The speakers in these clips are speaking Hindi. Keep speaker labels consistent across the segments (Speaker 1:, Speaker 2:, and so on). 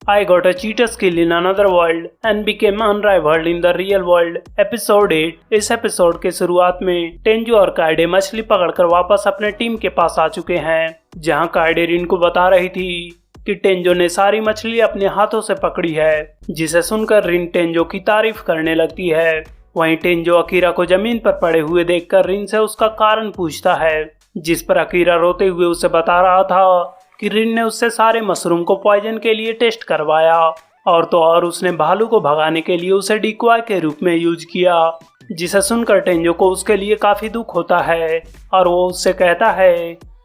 Speaker 1: I got a cheetah skill in another world and became unrivaled in the real world. Episode 8। इस एपिसोड के शुरुआत में टेंजो और काइडे मछली पकड़कर वापस अपने टीम के पास आ चुके हैं, जहां काइडे रिन को बता रही थी कि टेंजो ने सारी मछली अपने हाथों से पकड़ी है, जिसे सुनकर रिन टेंजो की तारीफ करने लगती है। वहीं टेंजो अकीरा को जमीन पर पड़े हुए देखकर रिन से उसका कारण पूछता है, जिस पर अकीरा रोते हुए उसे बता रहा था कि रिन ने उससे सारे मशरूम को पॉइजन के लिए टेस्ट करवाया और तो और उसने भालू को भगाने के लिए उसे डिकॉय के रूप में यूज किया, जिसे सुनकर टेंजो को उसके लिए काफी दुख होता है और वो उससे कहता है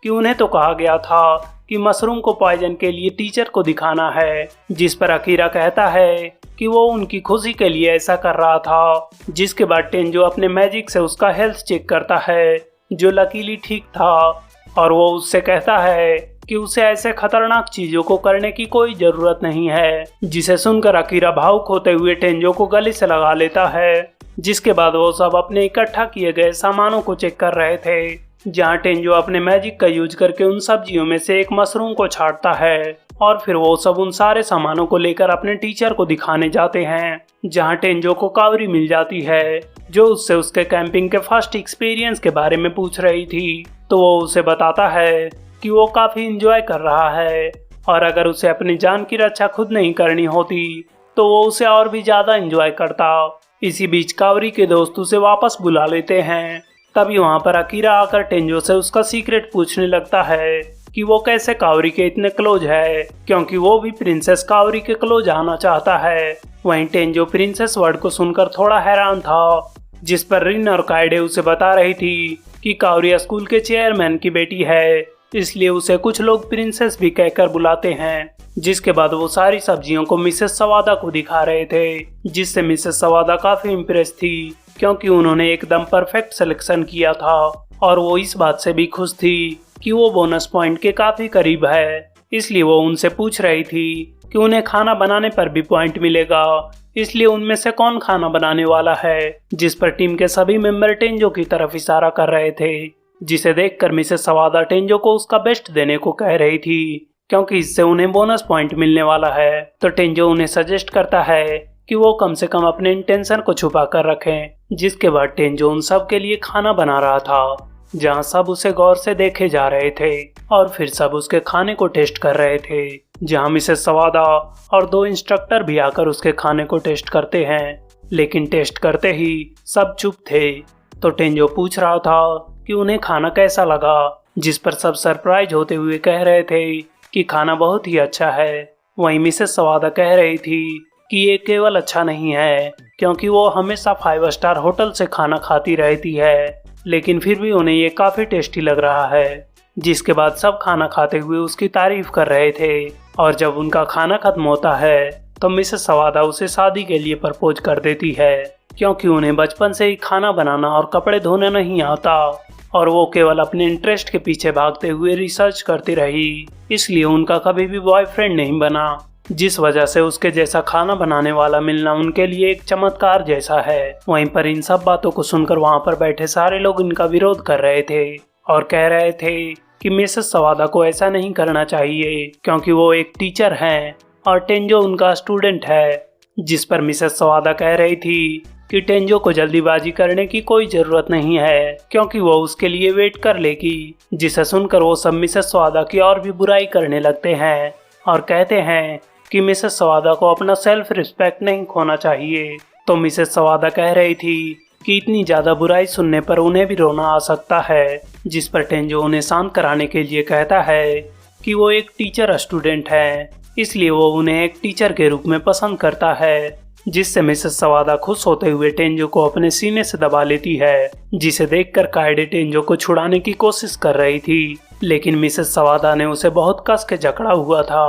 Speaker 1: कि उन्हें तो कहा गया था कि मशरूम को पॉइजन के लिए टीचर को दिखाना है, जिस पर अकीरा कहता है कि वो उनकी खुशी के लिए ऐसा कर रहा था। जिसके बाद टेंजो अपने मैजिक से उसका हेल्थ चेक करता है, जो लकीली ठीक था, और वो उससे कहता है कि उसे ऐसे खतरनाक चीजों को करने की कोई जरूरत नहीं है, जिसे सुनकर अकीरा भावुक होते हुए टेंजो को गले से लगा लेता है। जिसके बाद वो सब अपने इकट्ठा किए गए सामानों को चेक कर रहे थे, जहां टेंजो अपने मैजिक का यूज करके उन सब्जियों में से एक मशरूम को छांटता है और फिर वो सब उन सारे सामानों को लेकर अपने टीचर को दिखाने जाते हैं, जहां टेंजो को कावरी मिल जाती है, जो उससे उसके कैंपिंग के फर्स्ट एक्सपीरियंस के बारे में पूछ रही थी। तो वो उसे बताता है कि वो काफी इंजॉय कर रहा है और अगर उसे अपनी जान की रक्षा खुद नहीं करनी होती तो वो उसे और भी ज्यादा इंजॉय करता। इसी बीच कावरी के दोस्त उसे वापस बुला लेते हैं। तभी वहां पर अकीरा आकर टेंजो से उसका सीक्रेट पूछने लगता है कि वो कैसे कावरी के इतने क्लोज है, क्योंकि वो भी प्रिंसेस कावरी के क्लोज आना चाहता है। वहीं टेंजो प्रिंसेस वर्ड को सुनकर थोड़ा हैरान था, जिस पर रिन और काइडे उसे बता रही थी कि कावरी स्कूल के चेयरमैन की बेटी है, इसलिए उसे कुछ लोग प्रिंसेस भी कहकर बुलाते हैं। जिसके बाद वो सारी सब्जियों को मिसेस सवादा को दिखा रहे थे, जिससे मिसेस सवादा काफी इम्प्रेस थी, क्योंकि उन्होंने एकदम परफेक्ट सिलेक्शन किया था और वो इस बात से भी खुश थी कि वो बोनस पॉइंट के काफी करीब है। इसलिए वो उनसे पूछ रही थी कि उन्हें खाना बनाने पर भी पॉइंट मिलेगा, इसलिए उनमें से कौन खाना बनाने वाला है, जिस पर टीम के सभी मेंबर टेंजो की तरफ इशारा कर रहे थे, जिसे देखकर मिसेस सवादा टेंजो को उसका बेस्ट देने को कह रही थी, क्योंकि इससे उन्हें बोनस पॉइंट मिलने वाला है। तो टेंजो उन्हें सजेस्ट करता है कि वो कम से कम अपने इंटेंशन को छुपा कर रखें। जिसके बाद टेंजो उन सब के लिए खाना बना रहा था, जहां सब उसे गौर से देखे जा रहे थे और फिर सब उसके खाने को टेस्ट कर रहे थे, जहां मिसेस सवादा और 2 इंस्ट्रक्टर भी आकर उसके खाने को टेस्ट करते हैं, लेकिन टेस्ट करते ही सब चुप थे। तो टेंजो पूछ रहा था कि उन्हें खाना कैसा लगा, जिस पर सब सरप्राइज होते हुए कह रहे थे कि खाना बहुत ही अच्छा है। वहीं मिसेस सवादा कह रही थी कि ये केवल अच्छा नहीं है, क्योंकि वो हमेशा 5 स्टार होटल से खाना खाती रहती है, लेकिन फिर भी उन्हें ये काफी टेस्टी लग रहा है। जिसके बाद सब खाना खाते हुए उसकी तारीफ कर रहे थे और जब उनका खाना खत्म होता है तो मिसेस सवादा उसे शादी के लिए प्रपोज कर देती है, क्योंकि उन्हें बचपन से ही खाना बनाना और कपड़े धोना नहीं आता और वो केवल अपने इंटरेस्ट के पीछे भागते हुए रिसर्च करती रही, इसलिए उनका कभी भी बॉयफ्रेंड नहीं बना, जिस वजह से उसके जैसा खाना बनाने वाला मिलना उनके लिए एक चमत्कार जैसा है। वहीं पर इन सब बातों को सुनकर वहां पर बैठे सारे लोग इनका विरोध कर रहे थे और कह रहे थे कि मिसेस सवादा को ऐसा नहीं करना चाहिए, क्योंकि वो एक टीचर हैं और टेंजो उनका स्टूडेंट है। जिस पर मिसेस सवादा कह रही थी कि टेंजो को जल्दीबाजी करने की कोई जरूरत नहीं है, क्योंकि वो उसके लिए वेट कर लेगी। जिसे सुनकर वो सब मिसेस सवादा की और भी बुराई करने लगते हैं और कहते हैं कि मिसेस सवादा को अपना सेल्फ रिस्पेक्ट नहीं खोना चाहिए। तो मिसेस सवादा कह रही थी कि इतनी ज्यादा बुराई सुनने पर उन्हें भी रोना आ सकता है, जिस पर टेंजो उन्हें शांत कराने के लिए कहता है कि वो एक टीचर स्टूडेंट है, इसलिए वो उन्हें एक टीचर के रूप में पसंद करता है। जिससे मिसेस सवादा खुश होते हुए टेंजो को अपने सीने से दबा लेती है, जिसे देखकर काइडे टेंजो को छुड़ाने की कोशिश कर रही थी, लेकिन मिसेस सवादा ने उसे बहुत कस के जकड़ा हुआ था।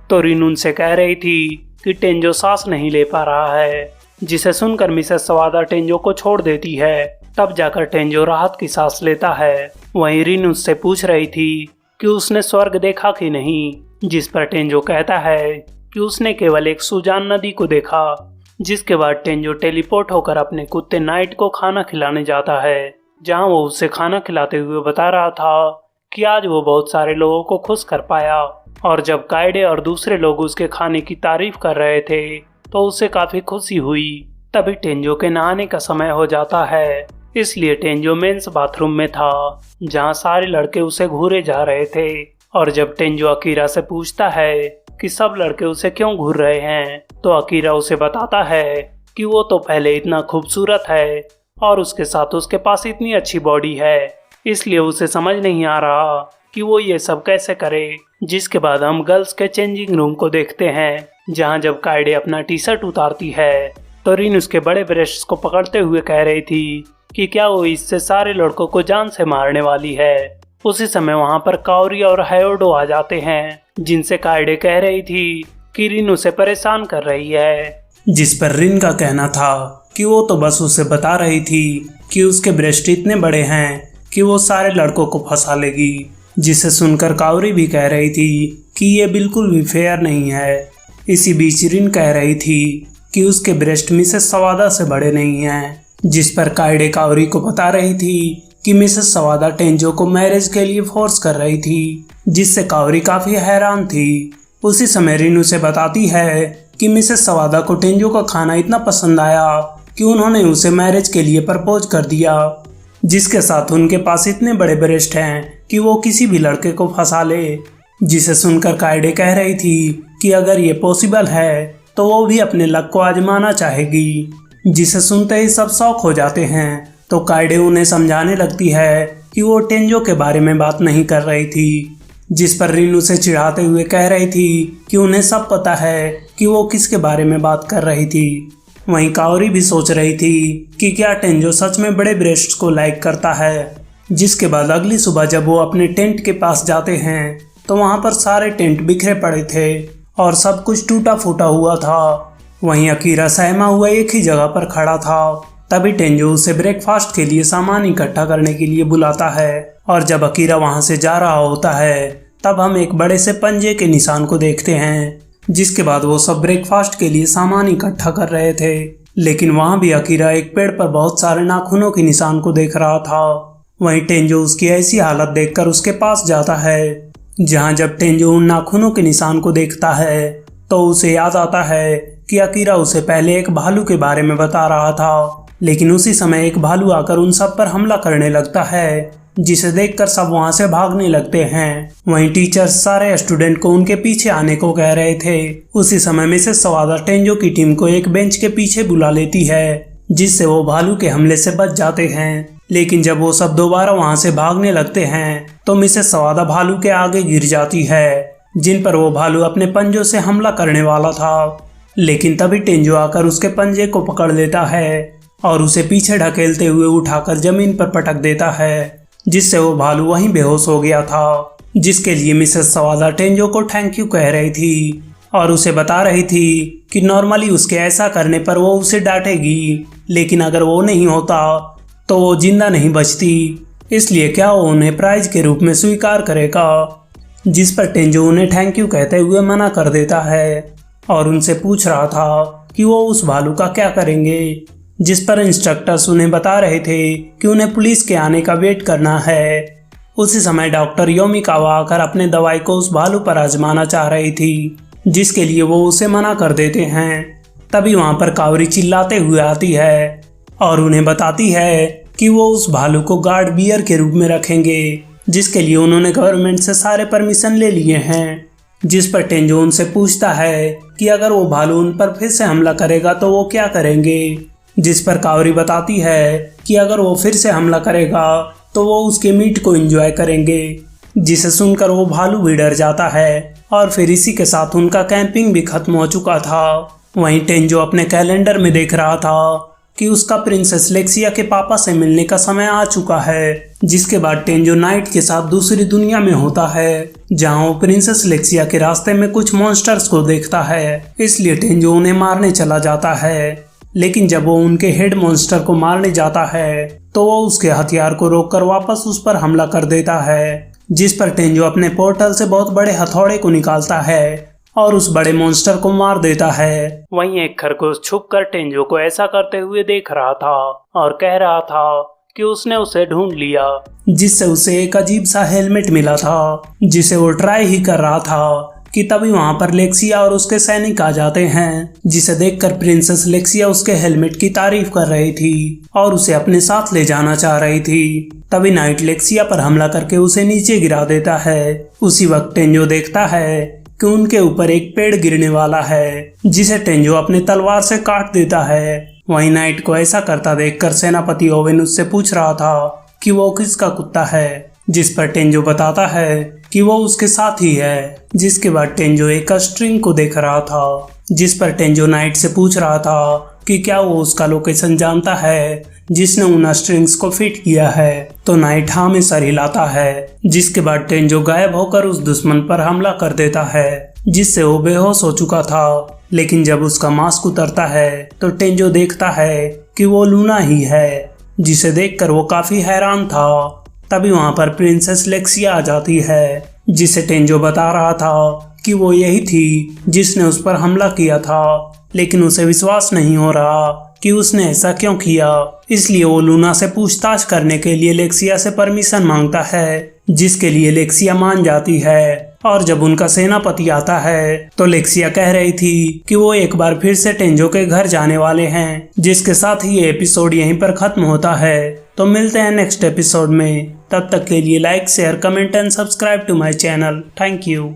Speaker 1: तो रिन उनसे कह रही थी कि टेंजो सांस नहीं ले पा रहा है, जिसे सुनकर मिसेस सवादा टेंजो को छोड़ देती है। तब जाकर टेंजो राहत की सांस लेता है। वहीं रिन उससे पूछ रही थी कि उसने स्वर्ग देखा कि नहीं, जिस पर टेंजो कहता है कि उसने केवल एक सुजान नदी को देखा। जिसके बाद टेंजो टेलीपोर्ट होकर अपने कुत्ते नाइट को खाना खिलाने जाता है, जहां वो उसे खाना खिलाते हुए बता रहा था कि आज वो बहुत सारे लोगों को खुश कर पाया और जब काइडे और दूसरे लोग उसके खाने की तारीफ कर रहे थे तो उसे काफी खुशी हुई। तभी टेंजो के नहाने का समय हो जाता है, इसलिए टेंजो मेंस बाथरूम में था जहां सारे लड़के उसे घूरे जा रहे थे। और जब टेंजो अकीरा से पूछता है कि सब लड़के उसे क्यों घूर रहे हैं, तो अकीरा उसे बताता है कि वो तो पहले इतना खूबसूरत है और उसके साथ उसके पास इतनी अच्छी बॉडी है, इसलिए उसे समझ नहीं आ रहा कि वो ये सब कैसे करे। जिसके बाद हम गर्ल्स के चेंजिंग रूम को देखते हैं, जहां जब काइडे अपना टी शर्ट उतारती है तो रिन उसके बड़े ब्रेस्ट्स को पकड़ते हुए कह रही थी कि क्या वो इससे सारे लड़कों को जान से मारने वाली है। उसी समय वहां पर काओरी और हायोडो आ जाते हैं, जिनसे काइडे कह रही थी कि रिन उसे परेशान कर रही है।
Speaker 2: जिस पर रिन का कहना था कि वो तो बस उसे बता रही थी कि उसके ब्रेस्ट इतने बड़े हैं कि वो सारे लड़कों को फंसा लेगी। जिसे सुनकर काओरी भी कह रही थी कि ये बिल्कुल भी फेयर नहीं है। इसी बीच रिन कह रही थी कि उसके ब्रेस्ट मिसेस सवादा से बड़े नहीं हैं, जिस पर काइडे काओरी को बता रही थी कि मिसेस सवादा टेंजो को मैरिज के लिए फोर्स कर रही थी, जिससे काओरी काफी हैरान थी। उसी समय रिन उसे बताती है कि मिसेस सवादा को टेंजो का खाना इतना पसंद आया कि उन्होंने उसे मैरिज के लिए प्रपोज कर दिया, जिसके साथ उनके पास इतने बड़े ब्रेस्ट हैं कि वो किसी भी लड़के को फंसा ले। जिसे सुनकर काइडे कह रही थी कि अगर ये पॉसिबल है तो वो भी अपने लक को आजमाना चाहेगी। जिसे सुनते ही सब शौक हो जाते हैं, तो काइडे उन्हें समझाने लगती है कि वो टेंजो के बारे में बात नहीं कर रही थी। जिस पर रिन उसे चिढ़ाते हुए कह रही थी कि उन्हें सब पता है कि वो किसके बारे में बात कर रही थी। वहीं काओरी भी सोच रही थी कि क्या टेंजो सच में बड़े ब्रेस्ट्स को लाइक करता है। जिसके बाद अगली सुबह जब वो अपने टेंट के पास जाते हैं तो वहां पर सारे टेंट बिखरे पड़े थे और सब कुछ टूटा फूटा हुआ था। वहीं अकीरा सहमा हुआ एक ही जगह पर खड़ा था। तभी टेंजो उसे ब्रेकफास्ट के लिए सामान इकट्ठा करने के लिए बुलाता है और जब अकीरा वहां से जा रहा होता है तब हम एक बड़े से पंजे के निशान को देखते हैं। जिसके बाद वो सब ब्रेकफास्ट के लिए सामान इकट्ठा कर रहे थे, लेकिन वहां भी अकीरा एक पेड़ पर बहुत सारे नाखूनों के निशान को देख रहा था। वहीं टेंजो उसकी ऐसी हालत देखकर उसके पास जाता है, जहां जब टेंजो उन नाखूनों के निशान को देखता है तो उसे याद आता है कि अकीरा उसे पहले एक भालू के बारे में बता रहा था, लेकिन उसी समय एक भालू आकर उन सब पर हमला करने लगता है, जिसे देखकर सब वहां से भागने लगते हैं। वहीं टीचर्स सारे स्टूडेंट को उनके पीछे आने को कह रहे थे। उसी समय मिसेस सवादा टेंजो की टीम को एक बेंच के पीछे बुला लेती है, जिससे वो भालू के हमले से बच जाते हैं। लेकिन जब वो सब दोबारा वहां से भागने लगते हैं तो मिसेस सवादा भालू के आगे गिर जाती है, जिन पर वो भालू अपने पंजों से हमला करने वाला था। लेकिन तभी टेंजो आकर उसके पंजे को पकड़ लेता है और उसे पीछे ढकेलते हुए उठाकर जमीन पर पटक देता है, जिससे वो भालू वहीं बेहोश हो गया था। जिसके लिए मिसेस सवादा टेंजो को थैंक यू कह रही थी और उसे बता रही थी कि नॉर्मली उसके ऐसा करने पर वो उसे डांटेगी, लेकिन अगर वो नहीं होता तो वो जिंदा नहीं बचती, इसलिए क्या वो उन्हें प्राइज के रूप में स्वीकार करेगा। जिस पर टेंजो उन्हें थैंक यू कहते हुए मना कर देता है और उनसे पूछ रहा था कि वो उस भालू का क्या करेंगे। जिस पर इंस्ट्रक्टर्स उन्हें बता रहे थे कि उन्हें पुलिस के आने का वेट करना है। उसी समय डॉक्टर योमिकावा आकर अपने दवाई को उस भालू पर आजमाना चाह रही थी, जिसके लिए वो उसे मना कर देते हैं। तभी वहां पर कावरी चिल्लाते हुए आती है और उन्हें बताती है कि वो उस भालू को गार्ड बियर के रूप में रखेंगे, जिसके लिए उन्होंने गवर्नमेंट से सारे परमिशन ले लिए हैं। जिस पर टेंजो उनसे पूछता है कि अगर वो भालू उन पर फिर से हमला करेगा तो वो क्या करेंगे। जिस पर कावरी बताती है कि अगर वो फिर से हमला करेगा तो वो उसके मीट को एंजॉय करेंगे। जिसे सुनकर वो भालू भी डर जाता है और फिर इसी के साथ उनका कैंपिंग भी खत्म हो चुका था। वहीं टेंजो अपने कैलेंडर में देख रहा था कि उसका प्रिंसेस लेक्सिया के पापा से मिलने का समय आ चुका है। जिसके बाद टेंजो नाइट के साथ दूसरी दुनिया में होता है, जहां वो प्रिंसेस लेक्सिया के रास्ते में कुछ मॉन्स्टर्स को देखता है, इसलिए टेंजो उन्हें मारने चला जाता है। लेकिन जब वो उनके हेड मॉन्स्टर को मारने जाता है तो वो उसके हथियार को रोककर वापस उस पर हमला कर देता है। जिस पर टेंजो अपने पोर्टल से बहुत बड़े हथौड़े को निकालता है और उस बड़े मॉन्स्टर को मार देता है।
Speaker 1: वहीं एक खरगोश छुपकर टेंजो को ऐसा करते हुए देख रहा था और कह रहा था कि उसने उसे ढूंढ लिया,
Speaker 2: जिससे उसे एक अजीब सा हेलमेट मिला था जिसे वो ट्राई ही कर रहा था कि तभी वहां पर लेक्सिया और उसके सैनिक आ जाते हैं, जिसे देखकर प्रिंसेस लेक्सिया उसके हेलमेट की तारीफ कर रही थी और उसे अपने साथ ले जाना चाह रही थी। तभी नाइट लेक्सिया पर हमला करके उसे नीचे गिरा देता है। उसी वक्त टेंजो देखता है कि उनके ऊपर एक पेड़ गिरने वाला है, जिसे टेंजो अपने तलवार से काट देता है। वहीं नाइट को ऐसा करता देखकर सेनापति ओवेन उससे पूछ रहा था कि वो किसका कुत्ता है, जिस पर टेंजो बताता है कि वो उसके साथ ही है। जिसके बाद टेंजो एक स्ट्रिंग को देख रहा था, जिस पर टेंजो नाइट से पूछ रहा था कि क्या वो उसका लोकेशन जानता है जिसने उन स्ट्रिंग्स को फिट किया है। तो नाइट हाँ में सर हिलाता है, जिसके बाद टेंजो गायब होकर उस दुश्मन पर हमला कर देता है, जिससे वो बेहोश हो चुका था। लेकिन जब उसका मास्क उतरता है तो टेंजो देखता है कि वो लूना ही है, जिसे देखकर वो काफी हैरान था। तभी वहां पर प्रिंसेस लेक्सिया आ जाती है, जिसे टेंजो बता रहा था कि वो यही थी जिसने उस पर हमला किया था। लेकिन उसे विश्वास नहीं हो रहा कि उसने ऐसा क्यों किया, इसलिए वो लूना से पूछताछ करने के लिए लेक्सिया से परमिशन मांगता है, जिसके लिए लेक्सिया मान जाती है। और जब उनका सेनापति आता है तो लेक्सिया कह रही थी कि वो एक बार फिर से टेंजो के घर जाने वाले हैं, जिसके साथ ही ये एपिसोड यहीं पर खत्म होता है। तो मिलते हैं नेक्स्ट एपिसोड में, तब तक के लिए like share comment and subscribe to my channel. Thank you.